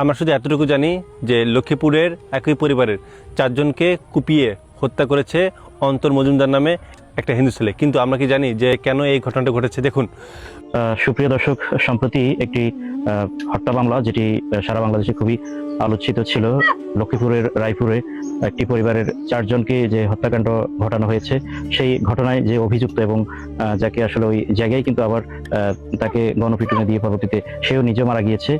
আমরা শুধু এতটুকু জানি যে লক্ষ্মীপুরের একই পরিবারের 4 জনকে কুপিয়ে হত্যা করেছে অন্তর মজুমদার নামে একটা হিন্দু ছেলে। কিন্তু আমরা কি জানি যে কেন এই ঘটনাটা ঘটেছে? দেখুন, সুপ্রিয় দর্শক, সম্প্রতি একটি হত্যা মামলা যেটি সারা বাংলাদেশে খুবই আলোচিত ছিল। লক্ষ্মীপুরের রায়পুরে একটি পরিবারের 4 জনকে যে হত্যাকাণ্ড ঘটানো হয়েছে, সেই ঘটনায় যে অভিযুক্ত এবং যাকে আসলে ওই জায়গায় কিন্তু আবার তাকে গণপিটুনি দিয়ে পরবর্তীতে সেও নিজে মারা গিয়েছে।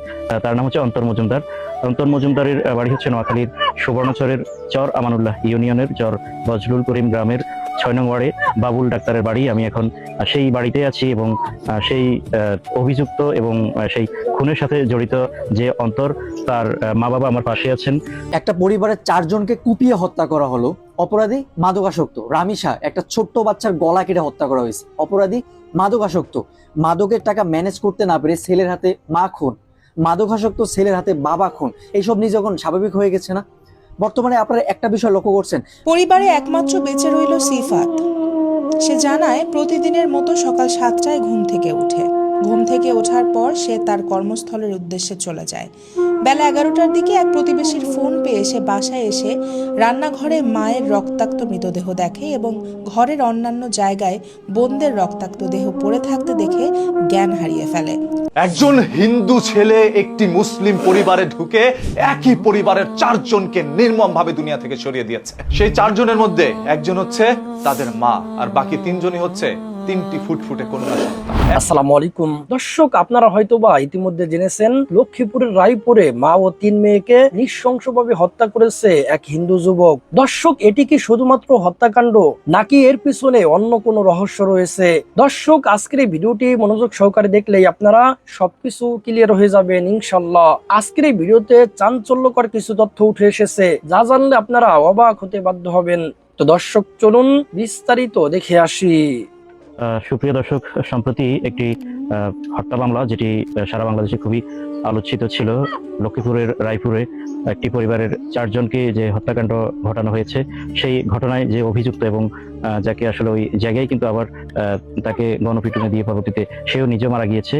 তার নাম হচ্ছে অন্তর মজুমদার। অন্তর মজুমদারের বাড়ি হচ্ছে নোয়াখালীর সুবর্ণচরের চর আমানুল্লাহ ইউনিয়নের চর বজলুল করিম গ্রামের 6 নং ওয়ার্ডে বাবুল ডাক্তারের বাড়ি। আমি এখন সেই বাড়িতে আছি এবং সেই অভিযুক্ত এবং সেই খুনের সাথে জড়িত যে অন্তর, তার মা বাবা আমার পাশে আছেন। একটা পরিবারের 4 জনকে কুপিয়ে হত্যা করা হলো। অপরাধী মাদকাসক্ত। রামিসা একটা ছোট্ট বাচ্চার গলা কেটে হত্যা করা হয়েছে। অপরাধী মাদকাসক্ত। মাদকের টাকা ম্যানেজ করতে না পেরে ছেলের হাতে মা খুন, মাদকাসক্ত ছেলের হাতে বাবা খুন। এইসব নিয়ে যখন স্বাভাবিক হয়ে গেছে না, বর্তমানে আপনারা একটা বিষয় লক্ষ্য করছেন, পরিবারে একমাত্র বেঁচে রইল সিফাত। সে জানায় প্রতিদিনের মতো সকাল 7টায় ঘুম থেকে ওঠে। ঘুম থেকে ওঠার পর সে তার কর্মস্থলের উদ্দেশ্যে চলে যায়। বেলা 11টার দিকে এক প্রতিবেশীর ফোন পেয়ে সে বাসায় এসে রান্নাঘরে মায়ের রক্তাক্ত মৃতদেহ দেখে এবং ঘরের অন্যান্য জায়গায় বোনদের রক্তাক্ত দেহ পড়ে থাকতে দেখে জ্ঞান হারিয়ে ফেলে। একজন হিন্দু ছেলে একটি মুসলিম পরিবারে ঢুকে একই পরিবারের 4 জনকে নির্মমভাবে দুনিয়া থেকে সরিয়ে দিয়েছে। সেই 4 জনের মধ্যে একজন হচ্ছে তাদের মা, আর বাকি 3 জনই হচ্ছে 3টি ফুটফুটে কন্যা সন্তান। আসসালামু আলাইকুম দর্শক, আপনারা হয়তোবা ইতিমধ্যে জেনেছেন লক্ষ্মীপুরের রায়পুরে মা ও 3 মেয়েকে নৃশংসভাবে হত্যা করেছে এক হিন্দু যুবক। দর্শক, এটি কি শুধুমাত্র হত্যাকাণ্ড নাকি এর পিছনে অন্য কোনো রহস্য রয়েছে? দর্শক, আজকের এই ভিডিওটি মনোযোগ সহকারে দেখলেই আপনারা সবকিছু ক্লিয়ার হয়ে যাবেন ইনশাআল্লাহ। আজকের এই ভিডিওতে চাঞ্চল্যকর কিছু তথ্য উঠে এসেছে, যা জানলে আপনারা অবাক হতে বাধ্য হবেন। তো দর্শক, চলুন বিস্তারিত দেখে আসি। সুপ্রিয় দর্শক, সম্প্রতি একটি হত্যা মামলা যেটি সারা বাংলাদেশে খুবই আলোচিত ছিল। লক্ষ্মীপুরের রায়পুরে একটি পরিবারের 4 জনকে যে হত্যাকাণ্ড ঘটানো হয়েছে, সেই ঘটনায় যে অভিযুক্ত এবং যাকে আসলে ওই জায়গায় কিন্তু আবার তাকে গণপিটুনি দিয়ে পরবর্তীতে সেও নিজে মারা গিয়েছে।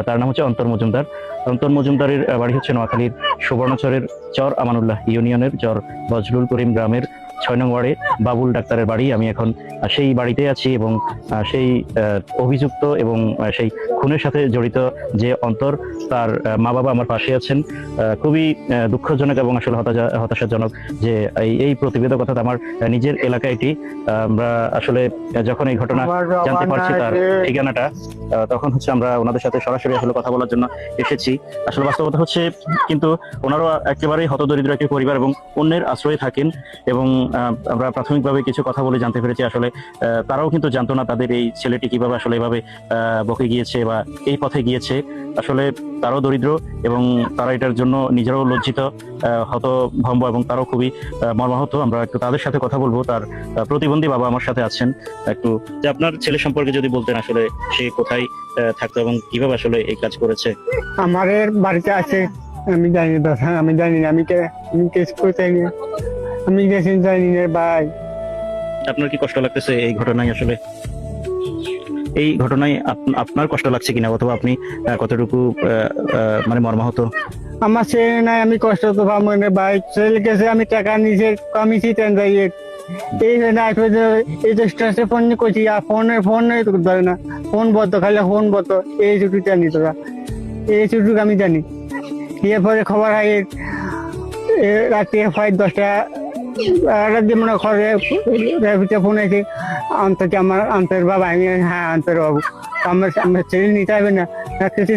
তার নাম হচ্ছে অন্তর মজুমদার। অন্তর মজুমদারের বাড়ি হচ্ছে নোয়াখালীর সুবর্ণচরের চর আমানুল্লাহ ইউনিয়নের চর বজলুল করিম গ্রামের 6 নং ওয়ার্ডে বাবুল ডাক্তারের বাড়ি। আমি এখন সেই বাড়িতে আছি এবং সেই অভিযুক্ত এবং সেই খুনের সাথে জড়িত যে অন্তর, তার মা বাবা আমার পাশে আছেন। খুবই দুঃখজনক এবং আসলে হতাশাজনক যে এই প্রতিবেদক অর্থাৎ আমার নিজের এলাকা এটি। আমরা আসলে যখন এই ঘটনা জানতে পারছি তার ঠিকানাটা, তখন হচ্ছে আমরা ওনাদের সাথে সরাসরি আসলে কথা বলার জন্য এসেছি। আসলে বাস্তবতা হচ্ছে কিন্তু ওনারও একেবারেই হতদরিদ্র একটি পরিবার এবং অন্যের আশ্রয়ে থাকেন এবং আমরা প্রাথমিকভাবে কিছু কথা বলে জানতে পেরেছি আসলে তারাও কিন্তু জানতো না তাদের এই ছেলেটি কিভাবে আসলে এভাবে বকে গিয়েছে বা এই পথে গিয়েছে। আসলে তারাও দরিদ্র এবং তারা এটার জন্য নিজেরাও লজ্জিত, হতভম্ব এবং তারাও খুবই মর্মাহত। আমরা একটু তাদের সাথে কথা বলবো। তার প্রতিবন্ধী বাবা আমার সাথে আছেন। একটু যে আপনার ছেলে সম্পর্কে যদি বলতেন, আসলে সে কোথায় থাকতো এবং কিভাবে আসলে এই কাজ করেছে। আমার বাড়িতে আছে, আমি জানি না দাদা, আমি জানি না, আমি কেস করতে আমি গেছি জানি না ভাই। আপনার কি কষ্ট লাগতেছে এই ঘটনায়? আসলে এই ঘটনায় আপনার কষ্ট লাগছে কিনা, অথবা আপনি কতটুকু মানে মর্মাহত? আমার ছেলে নাই, আমি কষ্ট তো পাবো না ভাই। ছেলে গেছে, আমি টাকা নিজে কামিয়েছি যাই এই এই যে ফোন করছি, ফোন ধরে না, ফোন বদ্ধ, খালি ফোন বদ্ধ। এই ছুটি জানি তোরা, এই ছুটুক আমি জানি। এরপরে খবর হয় রাত্রে 10টা মনে ঘরে ফোন আছে অন্তর, আমার অন্তর বাবা। আমি হ্যাঁ অন্তর বাবু, আমার ছেলে নিতে হবে না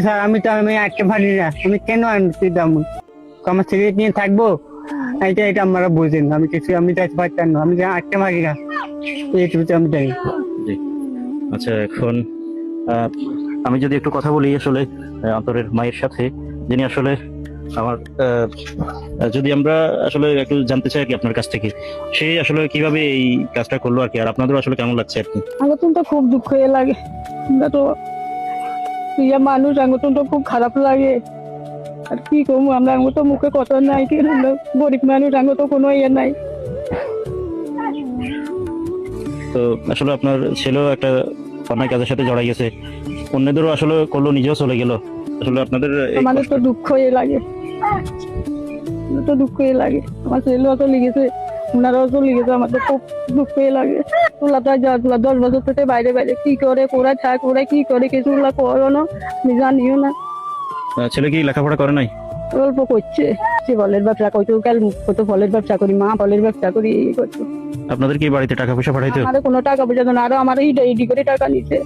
স্যার। আমি আটকে পারি না, আমি কেন আনতে দাম? আমার ছেলে নিয়ে থাকবো, এটা আমরা বুঝেন। আমি কিছু আমি যাইতে পারতাম না, আমি আটকে পারি না, এইটুকু আমি জানি। আচ্ছা, এখন আমি যদি একটু কথা বলি আসলে অন্তরের মায়ের সাথে, যিনি আসলে আমার যদি আমরা আসলে একটু জানতে চাই আর কি আপনার কাছ থেকে, সে আসলে কিভাবে এই কাজটা করলো আর কি, আর আপনাদের আসলে কেমন লাগছে আর কি? আমার তো খুব দুঃখ লাগে, আমরা তো মানুষ, আমার তো খুব খারাপ লাগে। আর কি করবো আমরা, আমার তো মুখে কথা নাই, কি গরিব মানুষ, আমার তো কোনো ইয়ে নাই। তো আসলে আপনার ছেলেও একটা অন্যায় কাজের সাথে জড়াই গেছে, অন্যদেরও আসলে করলো, নিজেও চলে গেল। আসলে আপনাদের আমাদের তো দুঃখ লাগে। আমার তো দুঃখই লাগে, আমার ছেলেও তো লিখেছে, ওনারাও তো লিখেছে, আমার তো খুব দুঃখই লাগে। ওলা তো যা 10 বছর থেকে বাইরে বাইরে কি করে, কোরা থাক, ওরা কি করে, কিছু ওলা করো না, আমি জানিও না। ছেলে কি লেখাপড়া করে নাই? অল্প করছে, সে ফলের ব্যবসা করতো, কাল কত ফলের ব্যবসা করি, মা ফলের ব্যবসা করি, এই করতো। আপনাদের কি বাড়িতে টাকা পয়সা পাঠাইতো? আমার কোনো টাকা পয়সা তো না, আরো আমার ইডি করে টাকা নিছে।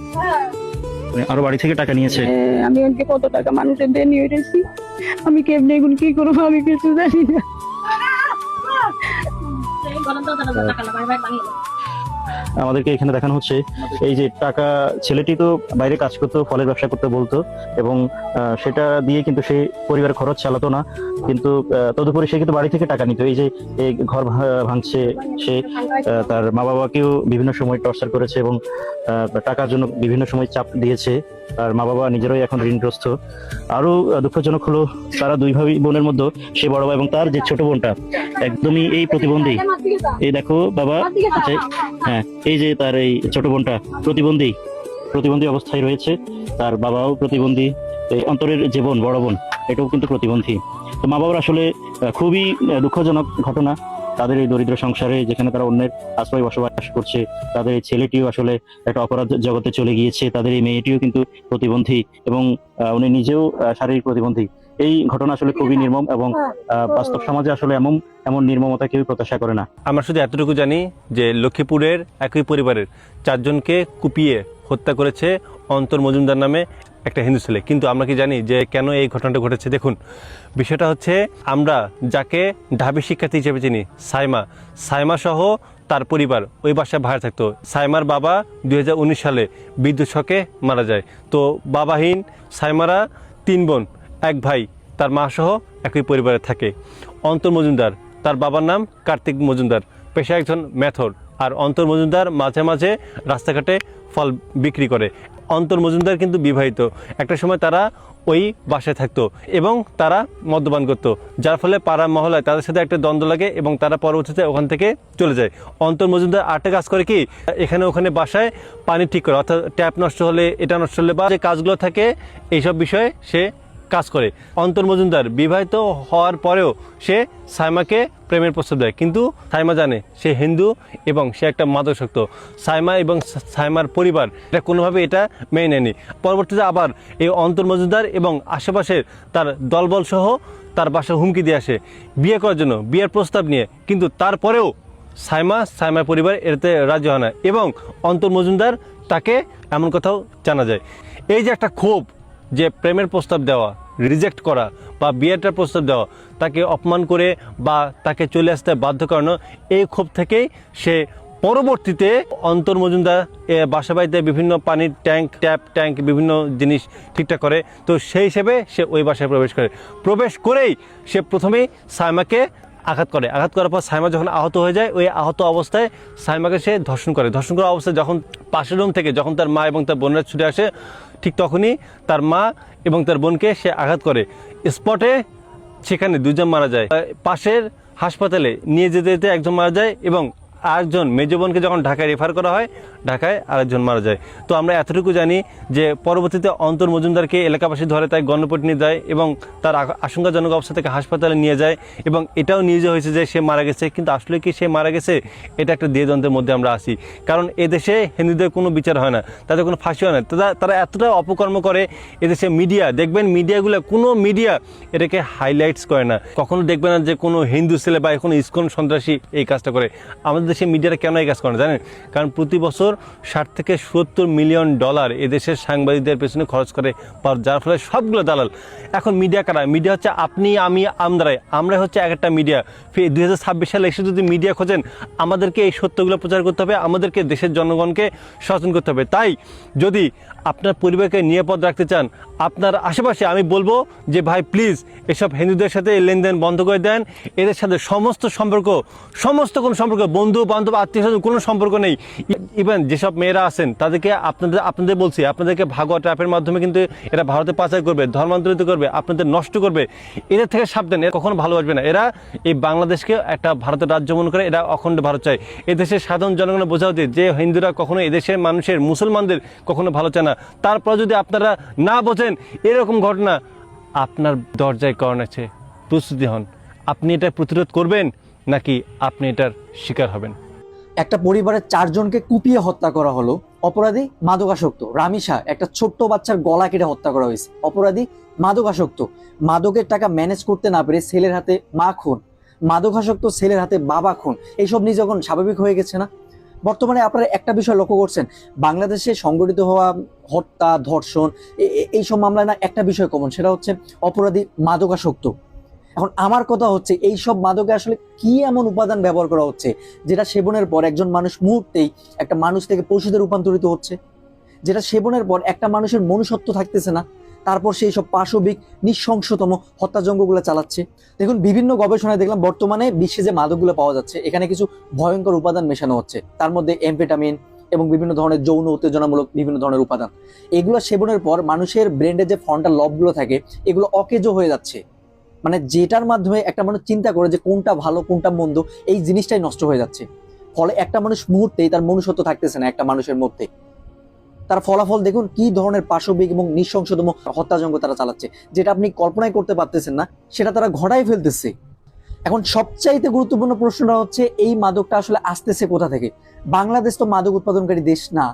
আরো বাড়ি থেকে টাকা নিয়েছে? আমি ওকে কত টাকা মানুষের দিয়ে নিয়ে এসেছি, আমি কেমনি এখন কি করবো আমি কিছু জানি না। আমাদেরকে এখানে দেখানো হচ্ছে এই যে টাকা, ছেলেটি তো বাইরে কাজ করতো, ফলের ব্যবসা করতে বলতো, এবং সেটা দিয়ে কিন্তু সে পরিবারের খরচ চালাতো না, কিন্তু তদুপরি সে কিন্তু বাড়ি থেকে টাকা নিত। এই যে এই ঘর ভাঙছে, সে তার মা বাবাকেও বিভিন্ন সময় টর্চার করেছে এবং টাকার জন্য বিভিন্ন সময় চাপ দিয়েছে। আর মা বাবা নিজেরাই এখন ঋণগ্রস্ত। আরো দুঃখজনক হলো তারা 2 ভাই বোনের মধ্যে সে বড় ভাই এবং তার যে ছোট বোনটা একদমই এই প্রতিবন্ধী। এই দেখো বাবা, আচ্ছা, হ্যাঁ, এই যে তার এই ছোট বোনটা প্রতিবন্ধী অবস্থায় রয়েছে, তার বাবাও প্রতিবন্ধী। এই অন্তরের যে বোন, বড় বোন, এটাও কিন্তু প্রতিবন্ধী। তো মা বাবার আসলে খুবই দুঃখজনক ঘটনা তাদের এই দরিদ্র সংসারে, যেখানে তারা অন্যের আশ্রয় বসবাস করছে। তাদের এই ছেলেটিও আসলে একটা অপরাধ জগতে চলে গিয়েছে, তাদের এই মেয়েটিও কিন্তু প্রতিবন্ধী এবং উনি নিজেও শারীরিক প্রতিবন্ধী। এই ঘটনা আসলে খুবই নির্মম এবং বাস্তব সমাজে আসলে এমন নির্মমতা কেউ প্রত্যাশা করে না। আমরা শুধু এতটুকু জানি যে লক্ষ্মীপুরের একই পরিবারের 4 জনকে কুপিয়ে হত্যা করেছে অন্তর মজুমদার নামে একটা হিন্দু ছেলে। কিন্তু আমরা কি জানি যে কেন এই ঘটনাটা ঘটেছে? দেখুন, বিষয়টা হচ্ছে, আমরা যাকে ঢাবি শিক্ষার্থী হিসেবে চিনি, সাইমা সহ তার পরিবার ওই বাসায় ভাড়া থাকতো। সাইমার বাবা 2019 সালে বিদ্যুৎ শকে মারা যায়। তো বাবাহীন সাইমারা 3 বোন, 1 ভাই, তার মা সহ একই পরিবারে থাকে। অন্তর মজুমদার, তার বাবার নাম কার্তিক মজুমদার, পেশা একজন মেথর। আর অন্তর মজুমদার মাঝে মাঝে রাস্তাঘাটে ফল বিক্রি করে। অন্তর মজুমদার কিন্তু বিবাহিত। একটা সময় তারা ওই বাসায় থাকতো এবং তারা মদ্যপান করতো, যার ফলে পাড়া মহলায় তাদের সাথে একটা দ্বন্দ্ব লাগে এবং তারা পরবর্তীতে ওখান থেকে চলে যায়। অন্তর মজুমদার আরেকটা কাজ করে কি, এখানে ওখানে বাসায় পানি ঠিক করে, অর্থাৎ ট্যাপ নষ্ট হলে, এটা নষ্ট হলে বা যে কাজগুলো থাকে এইসব বিষয়ে সে কাজ করে। অন্তর মজুমদার বিবাহিত হওয়ার পরেও সে সাইমাকে প্রেমের প্রস্তাব দেয়, কিন্তু সাইমা জানে সে হিন্দু এবং সে একটা মাদকাসক্ত। সাইমা এবং সাইমার পরিবার এটা কোনোভাবে এটা মেনে নেয়নি। পরবর্তীতে আবার এই অন্তর মজুমদার এবং আশেপাশের তার দলবল সহ তার বাসায় হুমকি দিয়ে আসে বিয়ে করার জন্য, বিয়ের প্রস্তাব নিয়ে। কিন্তু তারপরেও সাইমার পরিবার এতে রাজি হয় না এবং অন্তর মজুমদার তাকে এমন কথাও জানা যায়। এই যে একটা ক্ষোভ, যে প্রেমের প্রস্তাব দেওয়া, রিজেক্ট করা বা বিয়েটার প্রস্তাব দেওয়া, তাকে অপমান করে বা তাকে চলে আসতে বাধ্য করানো, এই ক্ষোভ থেকেই সে পরবর্তীতে অন্তর মজুমদার বাসা বাড়িতে বিভিন্ন পানির ট্যাঙ্ক বিভিন্ন জিনিস ঠিকঠাক করে। তো সেই হিসেবে সে ওই বাসায় প্রবেশ করেই সে প্রথমেই সাইমাকে আঘাত করার পর সাইমা যখন আহত হয়ে যায়, ওই আহত অবস্থায় সাইমাকে সে ধর্ষণ করা অবস্থায় যখন পাশের রুম থেকে যখন তার মা এবং তার বোনেরা ছুটে আসে, ঠিক তখনই তার মা এবং তার বোনকে সে আঘাত করে। স্পটে সেখানে 2 জন মারা যায়। পাশের হাসপাতালে নিয়ে যেতে যেতে 1 জন মারা যায় এবং আরেকজন মেজ বোনকে যখন ঢাকায় রেফার করা হয়, ঢাকায় আরেকজন মারা যায়। তো আমরা এতটুকু জানি যে পরবর্তীতে অন্তর মজুমদারকে এলাকাবাসী ধরে তাই গণপট নিয়ে যায় এবং তার আশঙ্কাজনক অবস্থা থেকে হাসপাতালে নিয়ে যায় এবং এটাও নিউজ হয়েছে যে সে মারা গেছে। কিন্তু আসলে কি সে মারা গেছে, এটা একটা দ্বিধাদ্বন্দ্বের মধ্যে আমরা আসি। কারণ এদেশে হিন্দুদের কোনো বিচার হয় না, তাদের কোনো ফাঁসি হয় না। তারা এতটা অপকর্ম করে। এদেশে মিডিয়া দেখবেন, মিডিয়াগুলো কোনো মিডিয়া এটাকে হাইলাইটস করে না। কখনো দেখবেন না যে কোনো হিন্দু ছেলে বা কোনো ইসকন সন্ত্রাসী এই কাজটা করে। আমাদের দেশে মিডিয়াটা কেন এই কাজ করে না জানেন? কারণ প্রতি বছর 60 থেকে 70 মিলিয়ন ডলার এদেশের সাংবাদিকদের পেছনে খরচ করে, যার ফলে সবগুলো দালাল। এখন মিডিয়া কারা? মিডিয়া হচ্ছে আপনি, আমি, আমরা হচ্ছে একটা মিডিয়া। 2026 সালে এসে যদি মিডিয়া খোঁজেন, আমাদেরকে এই সত্যগুলো প্রচার করতে হবে, আমাদেরকে দেশের জনগণকে সচেতন করতে হবে। তাই যদি আপনার পরিবারকে নিরাপদ রাখতে চান, আপনার আশেপাশে আমি বলবো যে ভাই প্লিজ এসব হিন্দুদের সাথে লেনদেন বন্ধ করে দেন। এদের সাথে সমস্ত কোনো সম্পর্ক, বন্ধু বান্ধব, আত্মীয় স্বজন কোনো সম্পর্ক নেই। ইভেন যেসব মেয়েরা আছেন তাদেরকে আপনাদের বলছি, আপনাদেরকে ভাগোয়া ট্র্যাপের মাধ্যমে কিন্তু এরা ভারতে পাচার করবে, ধর্মান্তরিত করবে, আপনাদের নষ্ট করবে। এদের থেকে সাবধান, এরা কখনো ভালোবাসবে না। এরা এই বাংলাদেশকে একটা ভারতের রাজ্য মনে করে, এরা অখণ্ড ভারত চায়। এদেশের সাধারণ জনগণের বোঝা উচিত যে হিন্দুরা কখনো এদেশের মানুষের, মুসলমানদের কখনো ভালো চায় না। তারপর যদি আপনারা না বোঝেন, এরকম ঘটনা আপনার দরজায় কারণ আছে, প্রস্তুতি হন। আপনি এটা প্রতিরোধ করবেন নাকি আপনি এটার শিকার হবেন? একটা পরিবারের 4 জনকে কুপিয়ে হত্যা করা হলো। অপরাধী মাদকাসক্ত। রামিসা একটা ছোট্ট বাচ্চার গলা কেটে হত্যা করা হয়েছে। অপরাধী মাদকাসক্ত। মাদকের টাকা ম্যানেজ করতে না পেরে ছেলের হাতে মা খুন, মাদকাসক্ত ছেলের হাতে বাবা খুন। এইসব নিয়ে যখন স্বাভাবিক হয়ে গেছে না, বর্তমানে আপনারা একটা বিষয় লক্ষ্য করছেন, বাংলাদেশে সংগঠিত হওয়া হত্যা, ধর্ষণ, এইসব মামলায় না একটা বিষয় কমন, সেটা হচ্ছে অপরাধী মাদকাসক্ত। এখন আমার কথা হচ্ছে, এই সব মাদকে আসলে কি এমন উপাদান ব্যবহার করা হচ্ছে যেটা সেবনের পর একজন মানুষ মুহূর্তেই একটা মানুষ থেকে পশুতে রূপান্তরিত হচ্ছে, যেটা সেবনের পর একটা মানুষের মনুষ্যত্ব থাকতেছে না, তারপর সেই সব পাশবিক নৃশংসতম হত্যাযজ্ঞগুলো চালাচ্ছে। দেখুন, বিভিন্ন গবেষণায় দেখলাম বর্তমানে বিশ্বে যে মাদকগুলো পাওয়া যাচ্ছে এখানে কিছু ভয়ঙ্কর উপাদান মেশানো হচ্ছে, তার মধ্যে এমফেটামিন এবং বিভিন্ন ধরনের যৌন উত্তেজনামূলক বিভিন্ন ধরনের উপাদান। এগুলো সেবনের পর মানুষের ব্রেনের যে ফ্রন্টাল লবগুলো থাকে এগুলো অকেজো হয়ে যাচ্ছে, মানে যেটার মাধ্যমে একটা মানুষ চিন্তা করে যে কোনটা ভালো কোনটা মন্দ, এই জিনিসটাই নষ্ট হয়ে যাচ্ছে। ফলে একটা মানুষ মুহূর্তেই তার মনুষ্যত্ব থাকতেছে না একটা মানুষের মধ্যে। তার ফলাফল দেখুন কি ধরনের পাশবিক এবং নৃশংসতম হত্যাযজ্ঞ তারা চালাচ্ছে, যেটা আপনি কল্পনাই করতে পারতেছেন না, সেটা তারা ঘটাই ফেলতেছে। এখন সবচাইতে গুরুত্বপূর্ণ প্রশ্নটা হচ্ছে, এই মাদকটা আসলে আসতেছে কোথা থেকে? বাংলাদেশ তো মাদক উৎপাদনকারী দেশ না।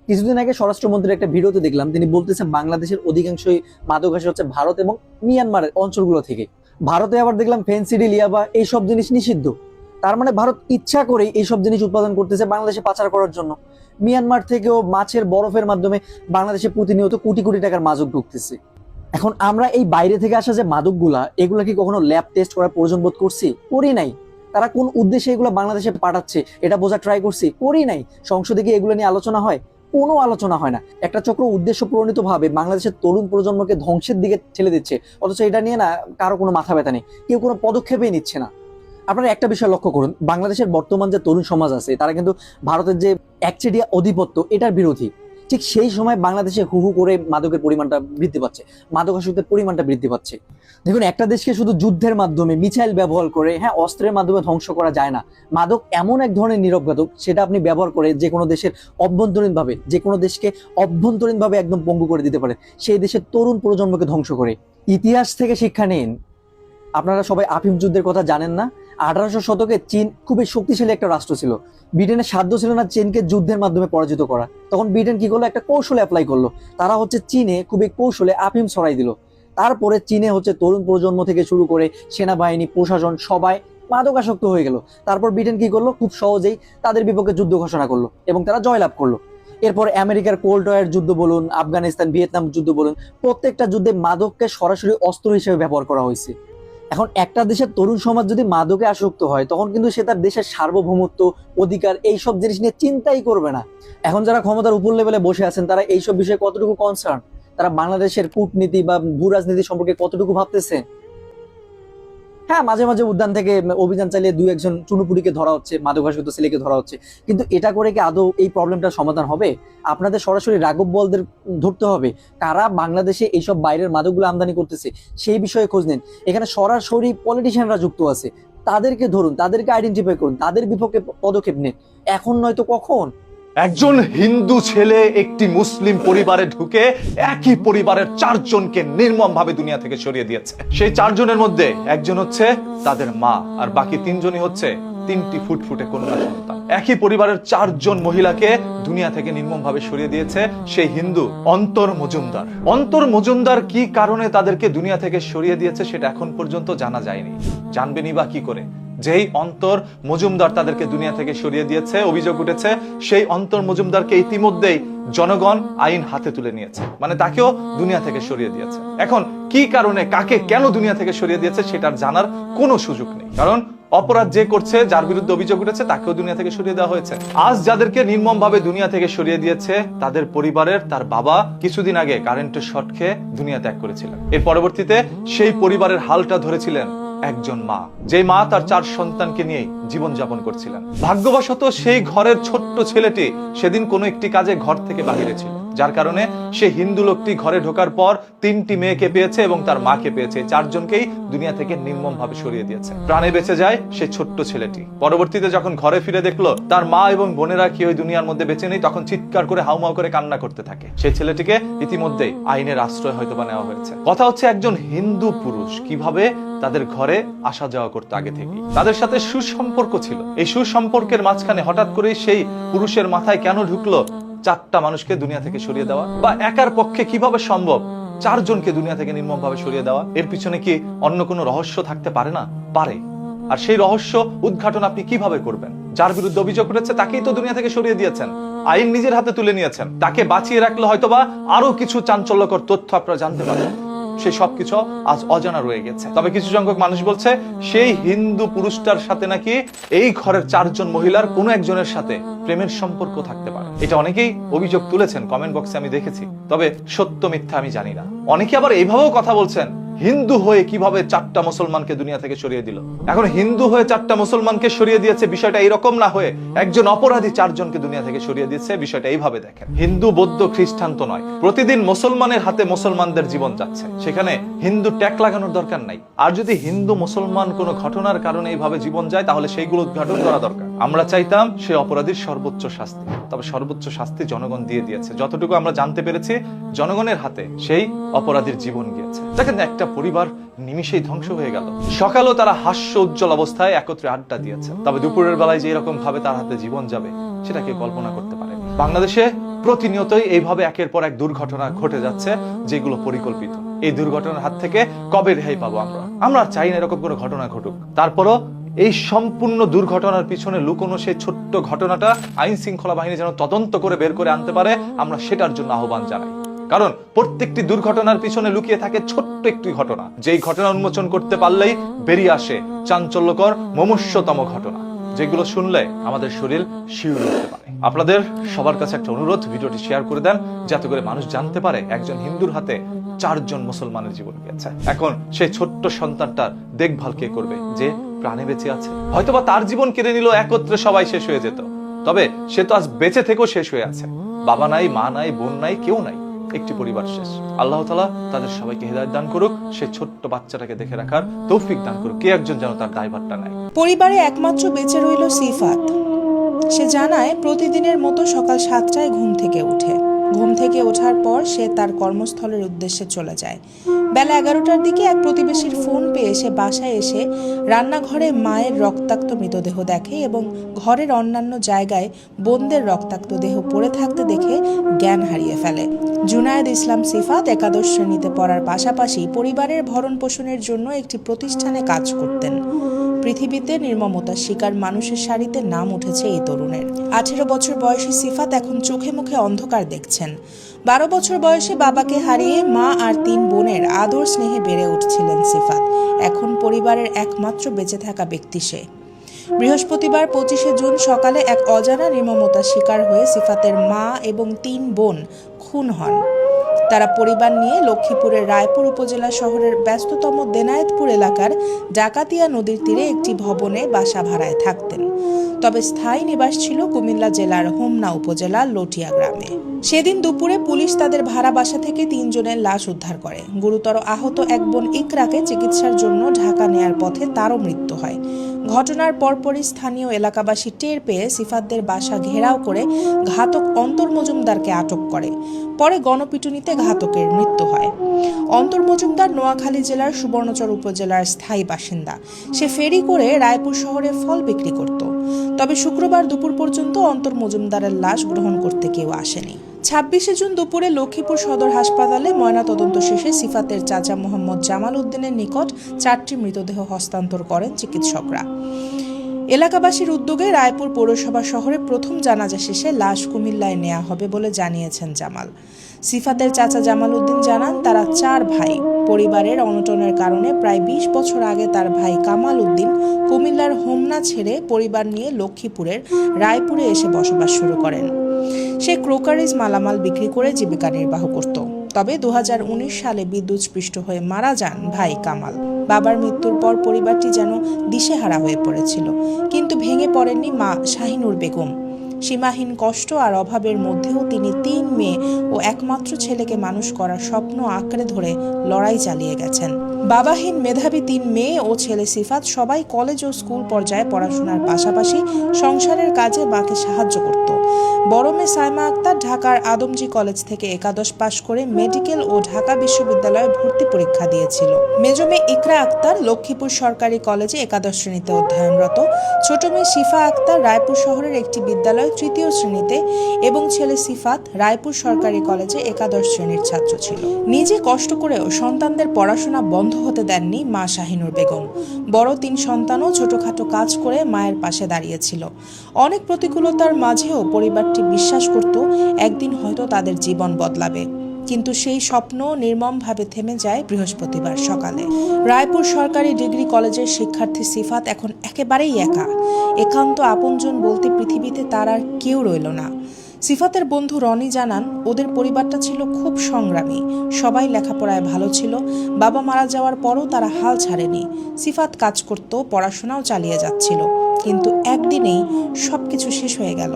কিছুদিন আগে স্বরাষ্ট্রমন্ত্রীর একটা ভিডিওতে দেখলাম, তিনি বলতেছেন বাংলাদেশের অধিকাংশই মাদক আসে হচ্ছে ভারত এবং মিয়ানমারের অঞ্চলগুলো থেকে। ভারতে আবার দেখলাম ফেন্সিডিল, ইয়াবা এইসব জিনিস নিষিদ্ধ। তার মানে ভারত ইচ্ছা করে এইসব জিনিস উৎপাদন করতেছে বাংলাদেশে পাচার করার জন্য। মিয়ানমার থেকেও মাছের বরফের মাধ্যমে বাংলাদেশে প্রতিনিয়ত কোটি কোটি টাকার মাদক ঢুকতেছে। এখন আমরা এই বাইরে থেকে আসা যে মাদকগুলা, এগুলা কি কখনো ল্যাব টেস্ট করার প্রয়োজন বোধ করছি? করি নাই। তারা কোন উদ্দেশ্যে এগুলো বাংলাদেশে পাঠাচ্ছে এটা বোঝা ট্রাই করছি? করি নাই। সংসদে কি এগুলো নিয়ে আলোচনা হয়? কোনো আলোচনা হয় না। একটা চক্র উদ্দেশ্য প্রণীত ভাবে বাংলাদেশের তরুণ প্রজন্মকে ধ্বংসের দিকে ঠেলে দিচ্ছে, অথচ এটা নিয়ে না কারো কোনো মাথা ব্যথা নেই, কেউ কোনো পদক্ষেপই নিচ্ছে না। আপনারা একটা বিষয় লক্ষ্য করুন, বাংলাদেশের বর্তমান যে তরুণ সমাজ আছে তারা কিন্তু ভারতের যে একচেটিয়া আধিপত্য এটার বিরোধী। ঠিক সেই সময় বাংলাদেশে হু হু করে মাদকের পরিমাণটা বৃদ্ধি পাচ্ছে, মাদকাসক্তের পরিমাণটা বৃদ্ধি পাচ্ছে। দেখুন, একটা দেশকে শুধু যুদ্ধের মাধ্যমে, মিসাইল ব্যবহার করে, হ্যাঁ, অস্ত্রের মাধ্যমে ধ্বংস করা যায় না। মাদক এমন এক ধরনের নীরব ঘাতক, সেটা আপনি ব্যবহার করে যে কোনো দেশের অভ্যন্তরীণভাবে, যে কোনো দেশকে অভ্যন্তরীণভাবে একদম পঙ্গু করে দিতে পারে, সেই দেশের তরুণ প্রজন্মকে ধ্বংস করে। ইতিহাস থেকে শিক্ষা নিন। আপনারা সবাই আফিম যুদ্ধের কথা জানেন না? 1800 শতকে চীন খুবই শক্তিশালী একটা রাষ্ট্র ছিল। ব্রিটেনের সাধ্য ছিল না চীনকে যুদ্ধের মাধ্যমে পরাজিত করা। তখন ব্রিটেন কি করলো? একটা কৌশল অ্যাপ্লাই করলো। তারা হচ্ছে চীনে খুবই কৌশলে আফিম ছড়াই দিল। তারপরে চীনে হচ্ছে তরুণ প্রজন্ম থেকে শুরু করে সেনাবাহিনী, প্রশাসন সবাই মাদকাসক্ত হয়ে গেল। তারপর ব্রিটেন কি করলো? খুব সহজেই তাদের বিপক্ষে যুদ্ধ ঘোষণা করলো এবং তারা জয়লাভ করলো। এরপর আমেরিকার কোল্ড ওয়ার যুদ্ধ বলুন, আফগানিস্তান, ভিয়েতনাম যুদ্ধ বলুন, প্রত্যেকটা যুদ্ধে মাদককে সরাসরি অস্ত্র হিসেবে ব্যবহার করা হয়েছে। এখন একটা দেশের তরুণ সমাজ যদি মাদকে আসক্ত হয়, তখন কিন্তু সে তার দেশের সার্বভৌমত্ব, অধিকার এইসব জিনিস নিয়ে চিন্তাই করবে না। এখন যারা ক্ষমতার উপর লেভেলে বসে আছেন তারা এইসব বিষয়ে কতটুকু কনসার্ন? তারা বাংলাদেশের কূটনীতি বা ভূ রাজনীতি সম্পর্কে কতটুকু ভাবতেছে? হ্যাঁ, মাঝে মাঝে উদ্যান থেকে অভিযান চালিয়ে 2-1 চুনুপুরিকে ধরা হচ্ছে, মাদকাসক্ত ছেলেকে ধরা হচ্ছে, কিন্তু এটা করে কি আদৌ এই প্রবলেমটার সমাধান হবে? আপনাদের সরাসরি রাঘব বলদের ধরতে হবে, কারা বাংলাদেশে এইসব বাইরের মাদকগুলো আমদানি করতেছে সেই বিষয়ে খোঁজ নিন। এখানে সরাসরি পলিটিশিয়ানরা যুক্ত আছে, তাদেরকে ধরুন, তাদেরকে আইডেন্টিফাই করুন, তাদের বিপক্ষে পদক্ষেপ নিন। এখন নয়তো কখন? একজন হিন্দু ছেলে একটি মুসলিম পরিবারে ঢুকে একই পরিবারের 4 জনকে নির্মমভাবে দুনিয়া থেকে সরিয়ে দিয়েছে। সেই 4 জনের মধ্যে একজন হচ্ছে তাদের মা, আর বাকি 3 জনই হচ্ছে 3টি ফুটফুটে কন্যা সন্তান। একই পরিবারের 4 জন মহিলাকে দুনিয়া থেকে নির্মমভাবে সরিয়ে দিয়েছে সেই হিন্দু অন্তর মজুমদার। অন্তর মজুমদার কি কারণে তাদেরকে দুনিয়া থেকে সরিয়ে দিয়েছে সেটা এখন পর্যন্ত জানা যায়নি। জানবেনই বা কি করে? যেই অন্তর মজুমদার তাদেরকে দুনিয়া থেকে সরিয়ে দিয়েছে, অভিযোগ উঠেছে সেই অন্তর মজুমদারকে ইতিমধ্যেই জনগণ আইন হাতে তুলে নিয়েছে, মানে তাকেও দুনিয়া থেকে সরিয়ে দিয়েছে। এখন কি কারণে, কাকে, কেন দুনিয়া থেকে সরিয়ে দিয়েছে সেটার জানার কোনো সুযোগ নেই, কারণ অপরাধ যে করছে, যার বিরুদ্ধে অভিযোগ উঠেছে তাকেও দুনিয়া থেকে সরিয়ে দেওয়া হয়েছে। আজ যাদেরকে নির্মমভাবে দুনিয়া থেকে সরিয়ে দিয়েছে তাদের পরিবারের তার বাবা কিছুদিন আগে কারেন্টের শর্ট খেয়ে দুনিয়া ত্যাগ করেছিলেন। এর পরবর্তীতে সেই পরিবারের হালটা ধরেছিলেন একজন মা, যে মা তার 4 সন্তানকে নিয়ে জীবন যাপন করছিলেন। ভাগ্যবশত সেই ঘরের ছোট্ট ছেলেটি সেদিন কোনো একটি কাজে ঘর থেকে বাহিরে ছিল। যার কারণে সে হিন্দু লোকটি ঘরে ঢোকার পর 3টি মেয়েকে পেয়েছে এবং তার মাকে পেয়েছে। 4 জনকেই দুনিয়া থেকে নির্মম ভাবে সরিয়ে দিয়েছে। প্রাণে বেঁচে যায় সেই ছোট্ট ছেলেটি। পরবর্তীতে যখন ঘরে ফিরে দেখলো তার মা এবং বোনেরা কি ওই দুনিয়ার মধ্যে বেঁচে নেই, তখন চিৎকার করে হাউমাউ করে কান্না করতে থাকে। সেই ছেলেটিকে ইতিমধ্যেই আইনের আশ্রয় হয়তো বা নেওয়া হয়েছে। কথা হচ্ছে একজন হিন্দু পুরুষ কিভাবে তাদের ঘরে আসা যাওয়া করতে আগে থেকে, তাদের সাথে সুসম্পর্ক ছিল। এই সুসম্পর্কের মাঝখানে হঠাৎ করে সেই পুরুষের মাথায় কেন ঢুকলো 4টা মানুষকে দুনিয়া থেকে সরিয়ে দেওয়া, বা একার পক্ষে কিভাবে সম্ভব 4 জনকে দুনিয়া থেকে নির্মম ভাবে সরিয়ে দেওয়া? এর পিছনে কি অন্য কোনো রহস্য থাকতে পারে না? পারে। আর সেই রহস্য উদ্ঘাটন আপনি কিভাবে করবেন? যার বিরুদ্ধে অভিযোগ করেছে তাকেই তো দুনিয়া থেকে সরিয়ে দিয়েছেন, আইন নিজের হাতে তুলে নিয়েছেন। তাকে বাঁচিয়ে রাখলে হয়তোবা আরো কিছু চাঞ্চল্যকর তথ্য আপনারা জানতে পারবেন। সেই সবকিছু আজ অজানা রয়ে গেছে। তবে কিছু সংখ্যক মানুষ বলছে সেই হিন্দু পুরুষটার সাথে নাকি এই ঘরের 4 জন মহিলার কোনো একজনের সাথে প্রেমের সম্পর্ক থাকতে পারে। এটা অনেকেই অভিযোগ তুলেছেন, কমেন্ট বক্সে আমি দেখেছি। তবে সত্য মিথ্যা আমি জানি না। অনেকে আবার এইভাবেও কথা বলছেন, হিন্দু হয়ে কিভাবে 4টা মুসলমানকে দুনিয়া থেকে সরিয়ে দিল। এখন হিন্দু হয়ে 4টা মুসলমানকে সরিয়ে দিয়েছে, বিষয়টা এইরকম না হয়ে একজন অপরাধী 4 জনকে দুনিয়া থেকে সরিয়ে দিয়েছে, বিষয়টা এইভাবে দেখেন। হিন্দু বৌদ্ধ খ্রিস্টান তো নয়, প্রতিদিন মুসলমানের হাতে মুসলমানদের জীবন যাচ্ছে, সেখানে হিন্দু ট্যাগ লাগানোর দরকার নাই। আর যদি হিন্দু মুসলমান কোনো ঘটনার কারণে এইভাবে জীবন যায়, তাহলে সেইগুলো উদ্ঘাটন করা দরকার। আমরা চাইতাম সেই অপরাধীর সর্বোচ্চ শাস্তি, তবে সর্বোচ্চ শাস্তি জনগণ দিয়ে দিয়েছে। যতটুকু আমরা জানতে পেরেছি, জনগণের হাতে সেই অপরাধীর জীবন গিয়েছে। দেখেন, একটা পরিবার নিমিষেই ধ্বংস হয়ে গেল। সকালেও তারা হাস্য উজ্জ্বল অবস্থায় একত্রে আড্ডা দিয়েছে, তবে দুপুরের বেলায় যে এরকম ভাবে তার হাতে জীবন যাবে সেটা কে কল্পনা করতে পারে? বাংলাদেশে প্রতিনিয়তই এইভাবে একের পর এক দুর্ঘটনা ঘটে যাচ্ছে, যেগুলো পরিকল্পিত। এই দুর্ঘটনার হাত থেকে কবে রেহাই পাবো আমরা? আমরা চাই না এরকম কোনো ঘটনা ঘটুক। তারপরও এই সম্পূর্ণ দুর্ঘটনার পিছনে লুকোনো সেই ছোট্ট ঘটনাটা আইন শৃঙ্খলা বাহিনী যেন তদন্ত করে বের করে আনতে পারে, আমরা সেটার জন্য আহ্বান জানাই। কারণ প্রত্যেকটি দুর্ঘটনার পিছনে লুকিয়ে থাকে ছোট্ট একটি ঘটনা, যেই ঘটনা উন্মোচন করতে পারলেই বেরিয়ে আসে চাঞ্চল্যকর মমুষ্যতম ঘটনা, যেগুলো শুনলে আমাদের শরীর শিউরে উঠতে পারে। আপনাদের সবার কাছে একটা অনুরোধ, ভিডিওটি শেয়ার করে দেন, যাতে করে মানুষ জানতে পারে একজন হিন্দুর হাতে 4 জন মুসলমানের জীবন গেছে। এখন সেই ছোট্ট সন্তানটার দেখভাল কে করবে যে প্রাণে বেঁচে আছে? হয়তোবা তার জীবন কেড়ে নিল, একত্রে সবাই শেষ হয়ে যেত। তবে সে তো আজ বেঁচে থেকেও শেষ হয়ে আছে। বাবা নাই, মা নাই, বোন নাই, কেউ নাই, একটি পরিবার শেষ। আল্লাহ তাআলা তাদের সবাইকে হেদায়েত দান করুক, সেই ছোট্ট বাচ্চাটাকে দেখে রাখার তৌফিক দান করুক। কে একজন যেন তার দায়ভারটা নেয়। পরিবারে একমাত্র বেঁচে রইল সিফাত। সে জানায় প্রতিদিনের মতো সকাল 7টায় ঘুম থেকে ওঠে। ঘুম থেকে ওঠার পর সে তার কর্মস্থলের উদ্দেশ্যে চলে যায়। বেলা 11টার দিকে এক প্রতিবেশীর ফোন পেয়ে সে বাসায় এসে রান্নাঘরে মায়ের রক্তাক্ত মৃতদেহ দেখে এবং ঘরের অন্যান্য জায়গায় বোনদের রক্তাক্ত দেহ পড়ে থাকতে দেখে জ্ঞান হারিয়ে ফেলে। জুনায়েদ ইসলাম সিফাত একাদশ শ্রেণীতে পড়ার পাশাপাশি পরিবারের ভরণ পোষণের জন্য একটি প্রতিষ্ঠানে কাজ করতেন। পৃথিবীতে নির্মমতার শিকার মানুষের সারিতে নাম উঠেছে এই তরুণের। 18 বছর বয়সী সিফাত এখন চোখে মুখে অন্ধকার দেখছেন। 12 বছর বয়সে বাবাকে হারিয়ে মা আর 3 বোনের আদর স্নেহে বেড়ে উঠছিলেন সিফাত। এখন পরিবারের একমাত্র বেঁচে থাকা ব্যক্তি সে। বৃহস্পতিবার 25শে জুন সকালে এক অজানা নির্মমতার শিকার হয়ে সিফাতের মা এবং 3 বোন খুন হন। তারা পরিবার নিয়ে লক্ষ্মীপুরের রায়পুর উপজেলা শহরের ব্যস্ততম দেনায়েতপুর এলাকার ডাকাতিয়া নদীর তীরে একটি ভবনে বাসা ভাড়ায় থাকতেন। তবে স্থায়ী নিবাস ছিল কুমিল্লা জেলার হোমনা উপজেলার লটিয়া গ্রামে। সেদিন দুপুরে পুলিশ তাদের ভাড়া বাসা থেকে 3 জনের লাশ উদ্ধার করে। গুরুতর আহত এক বোন ইকরাকে চিকিৎসার জন্য ঢাকা নেয়ার পথে তারও মৃত্যু হয়। ঘটনার পরপরই স্থানীয় এলাকাবাসী টের পেয়ে সিফাতদের বাসা ঘেরাও করে ঘাতক অন্তর মজুমদারকে আটক করে। পরে গণপিটুনিতে ঘাতকের মৃত্যু হয়। অন্তর মজুমদার নোয়াখালী জেলার সুবর্ণচর উপজেলার স্থায়ী বাসিন্দা। সে ফেরি করে রায়পুর শহরে ফল বিক্রি করত। তবে শুক্রবার দুপুর পর্যন্ত অন্তর মজুমদারের লাশ গ্রহণ করতে কেউ আসেনি। 26শে জুন দুপুরে লক্ষ্মীপুর সদর হাসপাতালে ময়নাতদন্ত শেষে সিফাতের চাচা মোহাম্মদ জামাল উদ্দিনের নিকট 4টি মৃতদেহ হস্তান্তর করেন চিকিৎসকরা। এলাকাবাসীর উদ্যোগে রায়পুর পৌরসভা শহরে প্রথম জানাজা শেষে লাশ কুমিল্লায় নেওয়া হবে বলে জানিয়েছেন জামাল। সিফাতের চাচা জামাল উদ্দিন জানান, তারা 4 ভাই। পরিবারের অনটনের কারণে প্রায় 20 বছর আগে তার ভাই কামাল উদ্দিন কুমিল্লার হোমনা ছেড়ে পরিবার নিয়ে লক্ষ্মীপুরের রায়পুরে এসে বসবাস শুরু করেন। সে ক্রোকারিজ মালামাল বিক্রি করে জীবিকা নির্বাহ করত। তবে 2019 সালে বিদ্যুৎস্পৃষ্ট হয়ে মারা যান ভাই কামাল। বাবার মৃত্যুর পর পরিবারটি যেন দিশেহারা হয়ে পড়েছিল, কিন্তু ভেঙে পড়েননি মা শাহিনুর বেগম। সীমাহীন কষ্ট আর অভাবের মধ্যেও তিনি 3 মেয়ে ও একমাত্র ছেলেকে মানুষ করার স্বপ্ন আঁকড়ে ধরে লড়াই চালিয়ে গেছেন। বাবাহীন মেধাবী 3 মেয়ে ও ছেলে সিফাত সবাই কলেজ ও স্কুল পর্যায়ে পড়াশোনার পাশাপাশি সংসারের কাজে মাকে সাহায্য করত। বড় মেয়ে সাইমা আক্তার ঢাকার আদমজী কলেজ থেকে একাদশ পাশ করে মেডিকেল ও ঢাকা বিশ্ববিদ্যালয়ে ভর্তি পরীক্ষা দিয়েছিল। মেজো মেয়ে ইকরা আক্তার লক্ষ্মীপুর সরকারি কলেজে একাদশ শ্রেণীতে অধ্যয়নরত, ছোট মেয়ে শিফা আক্তার রায়পুর শহরের একটি বিদ্যালয়ে 3য় শ্রেণীতে এবং ছেলে সিফাত রায়পুর সরকারি কলেজে একাদশ শ্রেণীর ছাত্র ছিল। নিজে কষ্ট করেও সন্তানদের পড়াশোনা বন্ধ হতে দেননি মা শাহিনুর বেগম। বড় 3 সন্তানও ছোটখাটো কাজ করে মায়ের পাশে দাঁড়িয়েছিল। অনেক প্রতিকূলতার মাঝেও পরিবারটি বিশ্বাস করত একদিন হয়তো তাদের জীবন বদলাবে, কিন্তু সেই স্বপ্ন নির্মমভাবে থেমে যায় বৃহস্পতিবার সকালে। রায়পুর সরকারি ডিগ্রি কলেজের শিক্ষার্থী সিফাত এখন একেবারেই একা। একান্ত আপনজন বলতে পৃথিবীতে তার আর কেউ রইল না। সিফাতের বন্ধু রনি জানান, ওদের পরিবারটা ছিল খুব সংগ্রামী, সবাই লেখাপড়ায় ভালো ছিল। বাবা মারা যাওয়ার পরও তারা হাল ছাড়েনি। সিফাত কাজ করত, পড়াশোনাও চালিয়ে যাচ্ছিল, কিন্তু একদিনেই সবকিছু শেষ হয়ে গেল।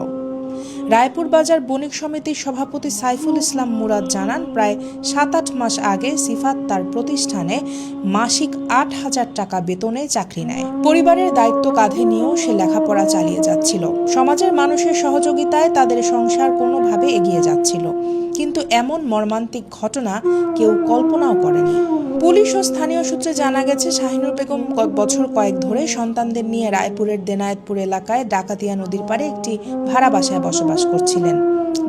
রায়পুর বাজার বণিক সমিতির সভাপতি সাইফুল ইসলাম মুরাদ জানান, প্রায় 7-8 মাস আগে সিফাত তার প্রতিষ্ঠানে মাসিক 8,000 টাকা বেতনে চাকরি নেয়। পরিবারের দায়িত্ব কাঁধে নিয়েও সে লেখাপড়া চালিয়ে যাচ্ছিল। সমাজের মানুষের সহযোগিতায় তাদের সংসার কোনোভাবে এগিয়ে যাচ্ছিল, কিন্তু এমন মর্মান্তিক ঘটনা কেউ কল্পনাও করেনি। পুলিশ ও স্থানীয় সূত্রে জানা গেছে, শাহিনুর বেগম বছর কয়েক ধরে সন্তানদের নিয়ে রায়পুরের দেনায়েতপুর এলাকায় ডাকাতিয়া নদীর পাড়ে একটি ভাড়া বাসায় বসবাস করছিলেন।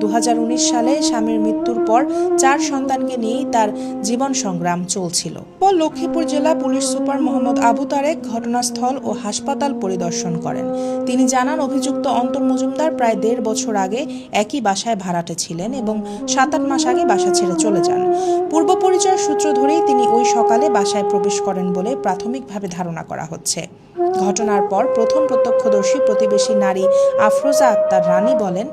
2019 সালে স্বামীর মৃত্যুর পর 4 সন্তানকে নিয়েই তার জীবন সংগ্রাম চলছিল। লক্ষ্মীপুর জেলা পুলিশ সুপার মোহাম্মদ আবু তারেক ঘটনাস্থল ও হাসপাতাল পরিদর্শন করেন। তিনি জানান, অভিযুক্ত অন্তর মজুমদার প্রায় 1.5 বছর আগে একই বাসায় ভাড়াটে ছিলেন এবং 7-8 মাস আগে বাসা ছেড়ে চলে যান। পূর্ব পরিচয় সূত্র ধরেই তিনি ওই সকালে বাসায় প্রবেশ করেন বলে প্রাথমিকভাবে ধারণা করা হচ্ছে। ঘটনার পর প্রথম প্রত্যক্ষদর্শী প্রতিবেশী নারী আফরোজা আক্তার রানী বলেন,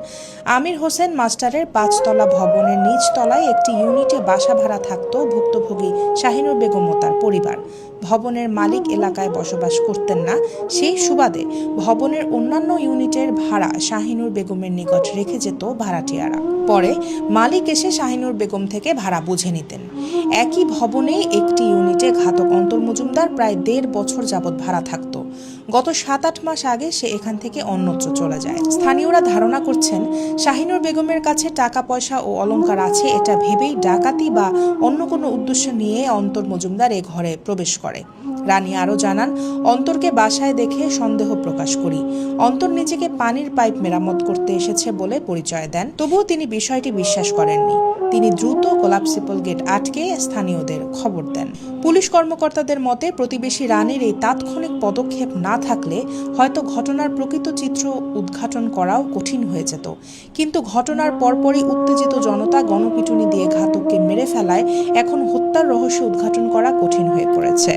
আমির হোসেন মাস্টারের 5তলা ভবনের নিচ তলায় একটি ইউনিটে বাসা ভাড়া থাকত ভুক্তভোগী শাহিনুর বেগম ও তার পরিবার। ভবনের মালিক এলাকায় বসবাস করতেন না, সেই সুবাদে ভবনের অন্যান্য ইউনিটের ভাড়া শাহিনুর বেগমের নিকট রেখে যেত ভাড়াটিয়ারা। পরে মালিক এসে শাহিনুর বেগম থেকে ভাড়া বুঝে নিতেন। একই ভবনে একটি ইউনিটে ঘাতক অন্তর মজুমদার প্রায় 1.5 বছর যাবৎ ভাড়া থাকত। গত 7-8 মাস আগে সে এখান থেকে অন্যত্র চলে যায়। স্থানীয়রা ধারণা করছেন, শাহিনুর বেগমের কাছে টাকা পয়সা ও অলংকার আছে এটা ভেবেই ডাকাতি বা অন্য কোনো উদ্দেশ্য নিয়ে অন্তর মজুমদার এ ঘরে প্রবেশ করে। রানী আরও জানান, অন্তরকে বাসায় দেখে সন্দেহ প্রকাশ করি। অন্তর নিজেকে পানির পাইপ মেরামত করতে এসেছে বলে পরিচয় দেন, তবুও তিনি বিষয়টি বিশ্বাস করেননি। তিনি দ্রুত কোলাপসিবল গেট আটকে স্থানীয়দের খবর দেন। পুলিশ কর্মকর্তাদের মতে, প্রতিবেশী রানীর এই তাৎক্ষণিক পদক্ষেপ না থাকলে হয়তো ঘটনার প্রকৃত চিত্র উদ্ঘাটন করাও কঠিন হয়ে যেত। কিন্তু ঘটনার পরপরই উত্তেজিত জনতা গণপিটুনি দিয়ে ঘাতককে মেরে ফেলায় এখন হত্যার রহস্য উদ্ঘাটন করা কঠিন হয়ে পড়েছে।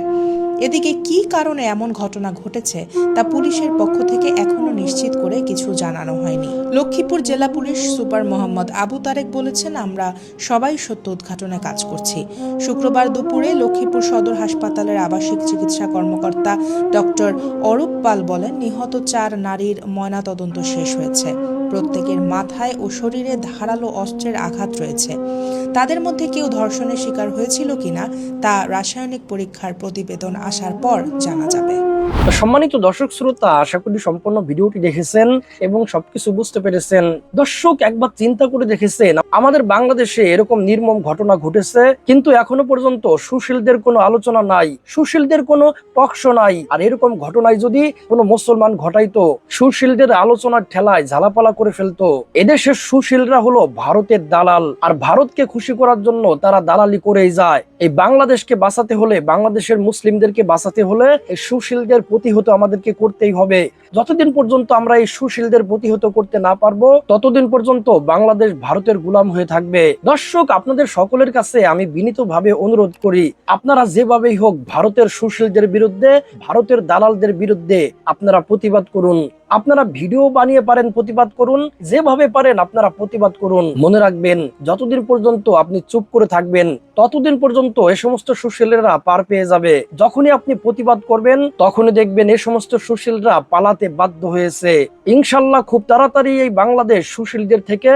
এদিকে কী কারণে এমন ঘটনা ঘটেছে তা পুলিশের পক্ষ থেকে এখনো নিশ্চিত করে কিছু জানানো হয়নি। লক্ষ্মীপুর জেলা পুলিশ সুপার মোহাম্মদ আবু তারেক বলেছেন, আমরা সবাই সত্য উদ্ঘাটনে কাজ করছি। শুক্রবার দুপুরে লক্ষ্মীপুর সদর হাসপাতালের আবাসিক চিকিৎসা কর্মকর্তা ডক্টর অরূপ পাল বলেন, নিহত 4 নারীর ময়নাতদন্ত শেষ হয়েছে। প্রত্যেকের মাথায় ও শরীরে ধারালো অস্ত্রের আঘাত রয়েছে। তাদের মধ্যে কেউ ধর্ষণের শিকার হয়েছিল কিনা তা রাসায়নিক পরীক্ষার প্রতিবেদন আসার পর জানা যাবে। সম্মানিত দর্শক শ্রোতা, আশা করি সম্পূর্ণ ভিডিওটি দেখেছেন এবং সবকিছু বুঝতে পেরেছেন। দর্শক, একবার চিন্তা করে দেখেছেন, আমাদের বাংলাদেশে এরকম নির্মম ঘটনা ঘটেছে, কিন্তু এখনো পর্যন্ত সুশীলদের কোনো আলোচনা নাই, সুশীলদের কোনো পক্ষ নাই। আর এরকম ঘটনায় যদি কোনো মুসলমান ঘটাইতো, সুশীলদের আলোচনার ঠেলায় ঝালাপালা করে ফেলতো। এদেশের সুশীলরা হলো ভারতের দালাল, আর ভারতকে খুশি করার জন্য তারা দালালি করেই যায়। এই বাংলাদেশকে বাঁচাতে হলে, বাংলাদেশের মুসলিমদেরকে বাঁচাতে হলে এই সুশীলদের প্রতিহত আমাদেরকে করতেই হবে। যতদিন পর্যন্ত আমরা এই সুশীলদের প্রতিহত করতে না পারবো, ততদিন পর্যন্ত বাংলাদেশ ভারতের গোলাম হয়ে থাকবে। দর্শক, আপনাদের সকলের কাছে আমি বিনীতভাবে অনুরোধ করি, আপনারা যেভাবেই হোক ভারতের সুশীলদের বিরুদ্ধে, ভারতের দালালদের বিরুদ্ধে আপনারা প্রতিবাদ করুন। আপনারা ভিডিও বানিয়ে পারেন প্রতিবাদ করুন, যেভাবে পারেন আপনারা প্রতিবাদ করুন। মনে রাখবেন, যতদিন পর্যন্ত আপনি চুপ করে থাকবেন, ততদিন পর্যন্ত এ সমস্ত সুশীলরা পার পেয়ে যাবে। যখনই আপনি প্রতিবাদ করবেন তখনই দেখবেন এ সমস্ত সুশীলরা পালাতে বাধ্য হয়েছে। ইনশাল্লাহ খুব তাড়াতাড়ি এই বাংলাদেশ সুশীলদের থেকে